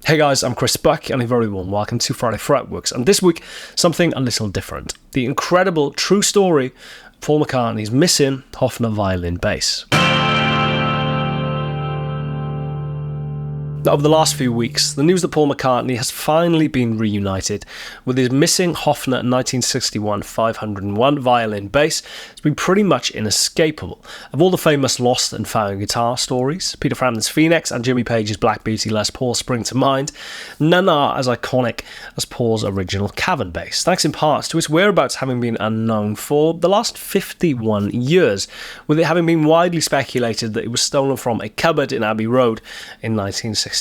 Hey guys, I'm Chris Buck and a very warm welcome to Friday Fretworks, and this week something a little different. The incredible true story of Paul McCartney's missing Hofner violin bass. Now, over the last few weeks, the news that Paul McCartney has finally been reunited with his missing Hofner 1961 501 violin bass has been pretty much inescapable. Of all the famous lost and found guitar stories, Peter Frampton's Phoenix and Jimmy Page's Black Beauty Les Paul spring to mind, none are as iconic as Paul's original cavern bass, thanks in part to its whereabouts having been unknown for the last 51 years, with it having been widely speculated that it was stolen from a cupboard in Abbey Road in 1969.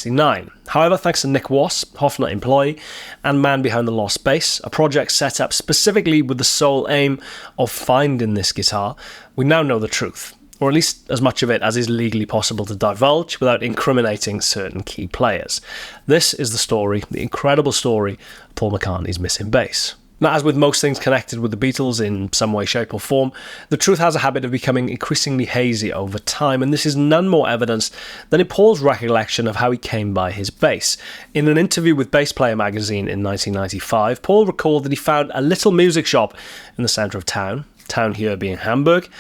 However, thanks to Nick Wass, Hofner employee and man behind the lost bass, a project set up specifically with the sole aim of finding this guitar, we now know the truth, or at least as much of it as is legally possible to divulge without incriminating certain key players. This is the story, the incredible story of Paul McCartney's missing bass. Now, as with most things connected with the Beatles in some way, shape or form, the truth has a habit of becoming increasingly hazy over time, and this is none more evidence than in Paul's recollection of how he came by his bass. In an interview with Bass Player magazine in 1995, Paul recalled that he found a little music shop in the centre of town here being Hamburg,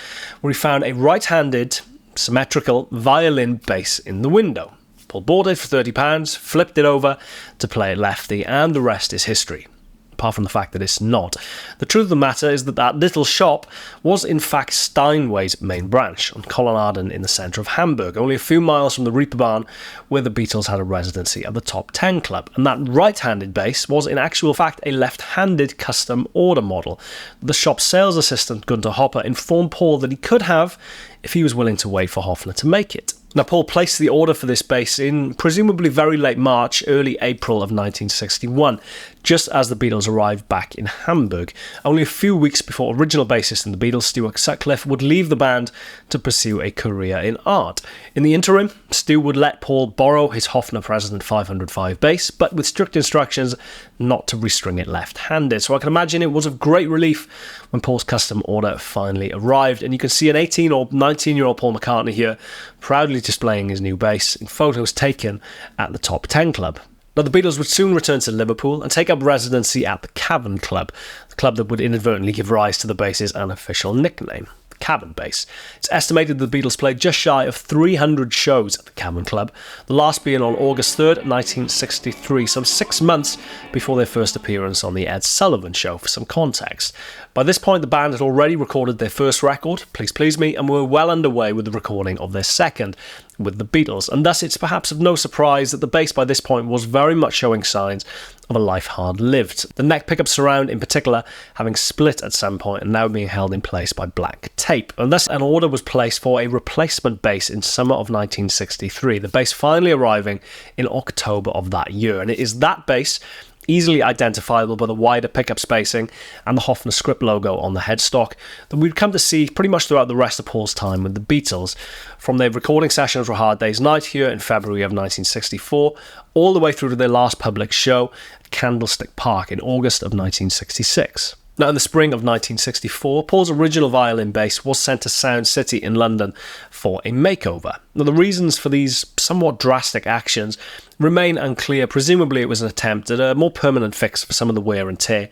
where he found a right-handed, symmetrical violin bass in the window. Paul bought it for £30, flipped it over to play it lefty, and the rest is history. Apart from the fact that it's not. The truth of the matter is that that little shop was in fact Steinway's main branch on Kolonnaden in the centre of Hamburg, only a few miles from the Reeperbahn where the Beatles had a residency at the Top 10 Club. And that right-handed bass was in actual fact a left-handed custom order model. The shop's sales assistant Gunter Hopper informed Paul that he could have if he was willing to wait for Hofner to make it. Now, Paul placed the order for this bass in presumably very late March, early April of 1961, just as the Beatles arrived back in Hamburg, only a few weeks before original bassist in the Beatles, Stuart Sutcliffe, would leave the band to pursue a career in art. In the interim, Stu would let Paul borrow his Hofner President 505 bass, but with strict instructions not to restring it left-handed. So I can imagine it was of great relief when Paul's custom order finally arrived, and you can see an 18 or 19-year-old Paul McCartney here proudly displaying his new bass in photos taken at the Top 10 Club. Now, the Beatles would soon return to Liverpool and take up residency at the Cavern Club, the club that would inadvertently give rise to the bass's unofficial nickname, the Cavern Bass. It's estimated the Beatles played just shy of 300 shows at the Cavern Club, the last being on August 3rd, 1963, some 6 months before their first appearance on the Ed Sullivan Show, for some context. By this point, the band had already recorded their first record, Please Please Me, and were well underway with the recording of their second, with the Beatles, and thus it's perhaps of no surprise that the bass by this point was very much showing signs of a life hard lived. The neck pickup surround in particular having split at some point and now being held in place by black tape, and thus an order was placed for a replacement bass in summer of 1963, the bass finally arriving in October of that year, and it is that bass, easily identifiable by the wider pickup spacing and the Hofner script logo on the headstock, that we'd come to see pretty much throughout the rest of Paul's time with the Beatles, from their recording sessions for Hard Day's Night here in February of 1964, all the way through to their last public show at Candlestick Park in August of 1966. Now, in the spring of 1964, Paul's original violin bass was sent to Sound City in London for a makeover. Now, the reasons for these somewhat drastic actions remain unclear. Presumably it was an attempt at a more permanent fix for some of the wear and tear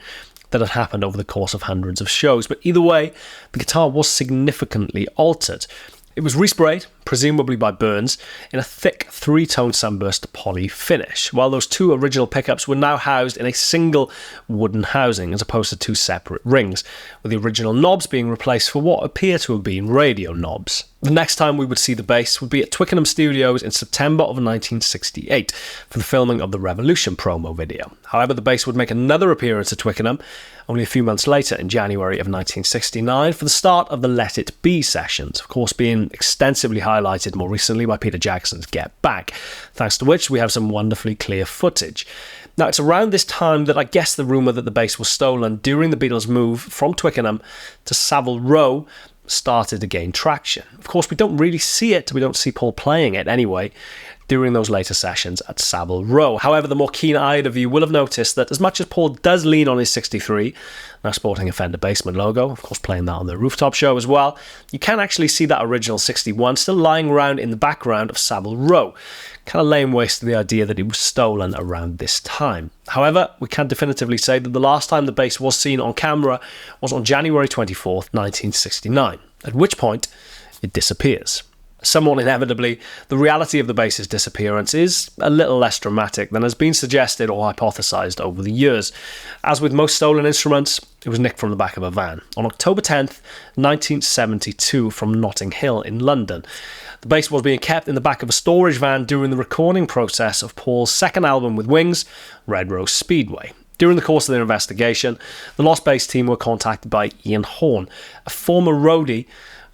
that had happened over the course of hundreds of shows. But either way, the guitar was significantly altered. It was resprayed, presumably by Burns, in a thick three-tone sunburst poly finish, while those two original pickups were now housed in a single wooden housing as opposed to two separate rings, with the original knobs being replaced for what appear to have been radio knobs. The next time we would see the bass would be at Twickenham Studios in September of 1968 for the filming of the Revolution promo video. However, the bass would make another appearance at Twickenham only a few months later in January of 1969 for the start of the Let It Be sessions, of course being extensively highlighted more recently by Peter Jackson's Get Back, thanks to which we have some wonderfully clear footage. Now, it's around this time that I guess the rumour that the bass was stolen during the Beatles' move from Twickenham to Savile Row started to gain traction. Of course, we don't really see it, we don't see Paul playing it anyway, during those later sessions at Savile Row. However, the more keen-eyed of you will have noticed that as much as Paul does lean on his 63, now sporting a Fender Bassman logo, of course playing that on the rooftop show as well, you can actually see that original 61 still lying around in the background of Savile Row. kind of laying waste to the idea that it was stolen around this time. However, we can definitively say that the last time the bass was seen on camera was on January 24th, 1969, at which point it disappears. Somewhat inevitably, the reality of the bass's disappearance is a little less dramatic than has been suggested or hypothesized over the years. As with most stolen instruments, it was nicked from the back of a van on October 10th, 1972 from Notting Hill in London. The bass was being kept in the back of a storage van during the recording process of Paul's second album with Wings, Red Rose Speedway. During the course of their investigation, the lost bass team were contacted by Ian Horn, a former roadie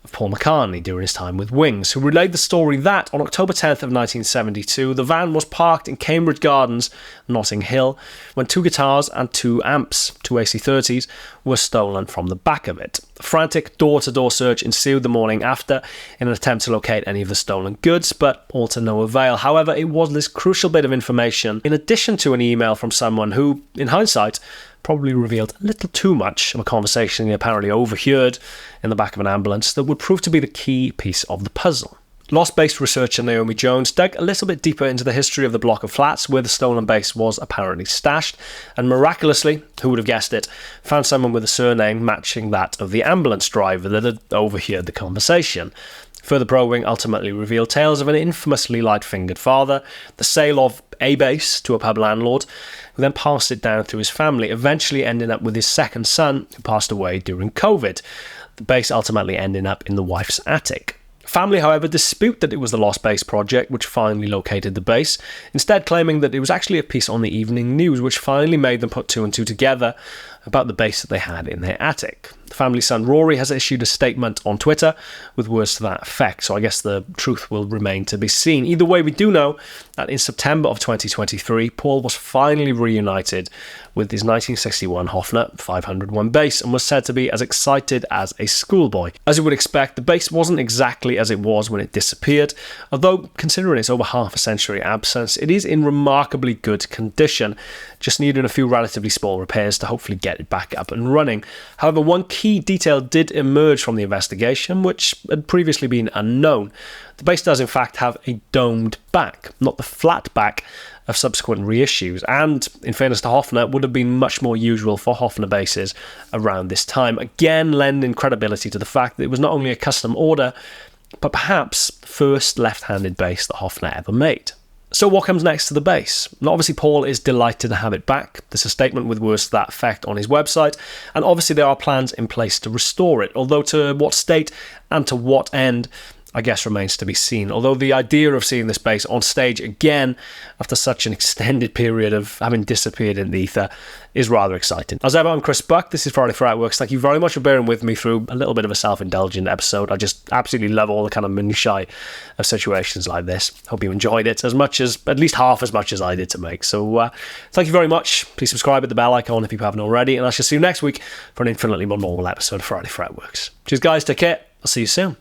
of Paul McCartney during his time with Wings, who relayed the story that on October 10th of 1972, the van was parked in Cambridge Gardens, Notting Hill, when 2 guitars and 2 amps, 2 AC30s, were stolen from the back of it. A frantic door-to-door search ensued the morning after in an attempt to locate any of the stolen goods, but all to no avail. However, it was this crucial bit of information, in addition to an email from someone who, in hindsight, probably revealed a little too much of a conversation he apparently overheard in the back of an ambulance, that would prove to be the key piece of the puzzle. Lost bass researcher Naomi Jones dug a little bit deeper into the history of the block of flats where the stolen bass was apparently stashed, and miraculously, who would have guessed it, found someone with a surname matching that of the ambulance driver that had overheard the conversation. Further probing ultimately revealed tales of an infamously light-fingered father, the sale of a bass to a pub landlord, who then passed it down through his family, eventually ending up with his second son, who passed away during COVID. The bass ultimately ending up in the wife's attic. Family, however, dispute that it was the Lost Bass Project which finally located the bass, instead claiming that it was actually a piece on the Evening News which finally made them put 2 and 2 together about the bass that they had in their attic. The family's son Rory has issued a statement on Twitter with words to that effect, so I guess the truth will remain to be seen. Either way, we do know that in September of 2023, Paul was finally reunited with his 1961 Hofner 501 bass and was said to be as excited as a schoolboy. As you would expect, the bass wasn't exactly as it was when it disappeared, although considering its over half a century absence, it is in remarkably good condition, just needing a few relatively small repairs to hopefully get it back up and running. However, one key detail did emerge from the investigation, which had previously been unknown. The bass does in fact have a domed back, not the flat back of subsequent reissues, and in fairness to Hofner, would have been much more usual for Hofner basses around this time, again lending credibility to the fact that it was not only a custom order, but perhaps the first left-handed bass that Hofner ever made. So what comes next to the bass? Now, obviously Paul is delighted to have it back. There's a statement with words to that effect on his website, and obviously there are plans in place to restore it, although to what state and to what end, I guess, remains to be seen. Although the idea of seeing this bass on stage again after such an extended period of having disappeared in the ether is rather exciting. As ever, I'm Chris Buck. This is Friday Fretworks. Thank you very much for bearing with me through a little bit of a self-indulgent episode. I just absolutely love all the kind of minutiae of situations like this. Hope you enjoyed it as much as, at least half as much as I did to make. So thank you very much. Please subscribe at the bell icon if you haven't already, and I shall see you next week for an infinitely more normal episode of Friday Fretworks. Cheers guys, take care. I'll see you soon.